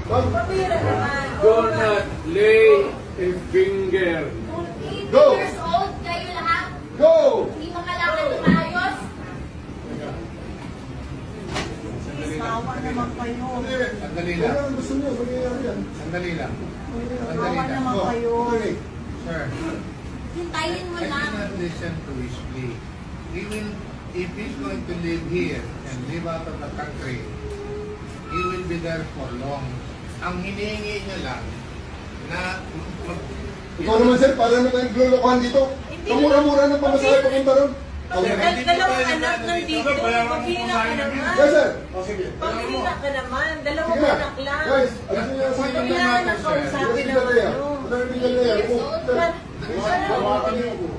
Pabira naman. Do not lay a finger. 18 Go! years old kayo lahat. Go! Hindi mo kailangan tumayos. Sawa naman kayo. Sandali Kaya lang. ang gusto niyo, mangyayari yan. Sandali lang. Sandali Sawa lang. naman kayo. Okay. Sir, Hintayin mo I lang. cannot listen to his plea. He will, if he's going to live here and live out of the country, he will be there for long. Ang hinihingi niya lang na Ikaw naman sir, para naman tayong glolokohan dito. Kamura-mura ng pamasahe papunta ron. Dalawang anak nandito. Pabira ka naman. Yes sir. Pabira ka naman. Dalawang Sige na. anak lang. Guys, ano nyo yung sabi ng Kailangan na kausapin ng ano.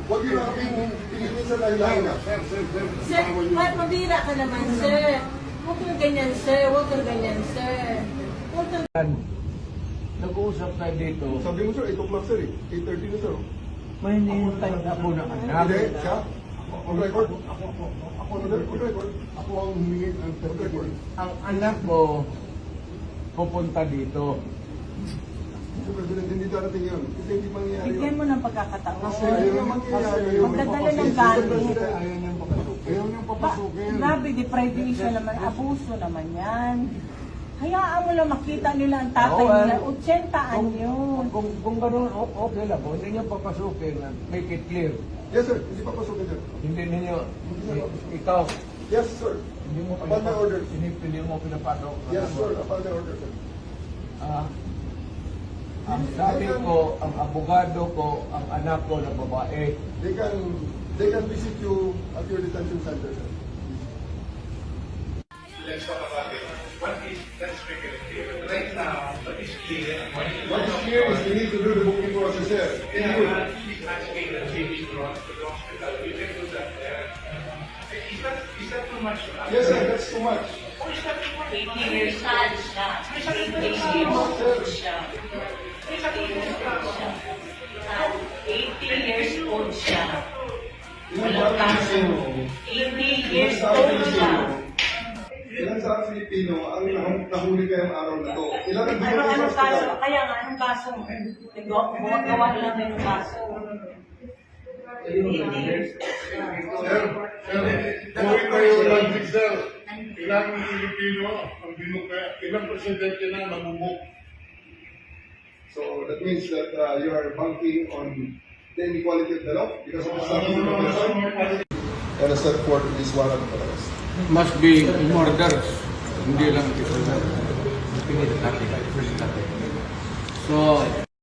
Huwag yun ang pinigil sa dahilan na. Sir, pabira ka naman, sir. Huwag kang ganyan, sir. Huwag kang ganyan, sir. Huwag kang... Nag-uusap tayo dito. Sabi mo sir, 8 o'clock sir eh. 8:30 na sir. May hinihintay ako ng anak. Hindi, siya. On record. Ako on record. Ako ang humingi ng record. Ang anak ko pupunta dito. Mr. President, hindi darating yun. Kasi hindi mangyayari Bigyan yun. mo ng pagkakataon. Ayaw yung mangyayari. Magdadala ng gamit. Ayaw niyang papasukin. Ayaw niyang papasukin. Grabe, deprivation naman. Abuso naman yan. Hayaan mo lang makita nila ang tatay Oo, nila. 80 anyos. Kung gano'n, okay lang. Kung hindi nyo papasukin, make it clear. Yes sir, hindi papasukin sir. Hindi ninyo, ikaw, Yes sir. hindi mo Upon my order. hindi mo pinapasok. Yes sir, upon my order sir. Ang sabi ko, ang abogado ko, ang anak ko na babae, They can visit you at your detention center sir. let's talk about it. Let's make it clear. Right now, what is clear, What is clear is we need to do the booking process sir. he's asking the baby to go to the hospital. You can do that there. Is that too much? Yes sir, that's too much. Oh, is that too much? 80 years old siya. 80 years old siya. 80 years old siya. Walang kaso. 80 years old siya. Ilan sa Filipino ang nahuli kayong araw na to? Ilan ang Ano, dumating sa anong kaso? ospital? Kaya nga, anong kaso? Gawa lang na yung kaso. Sir, Kung kayo lang sir, ilang Pilipino ang binukay, ilang presidente na namumuk. so that means that you are banking on the inequality of the law because of the statute of limitations. And as set forth in this warrant of arrest. must be murders. Hindi lang ito. So,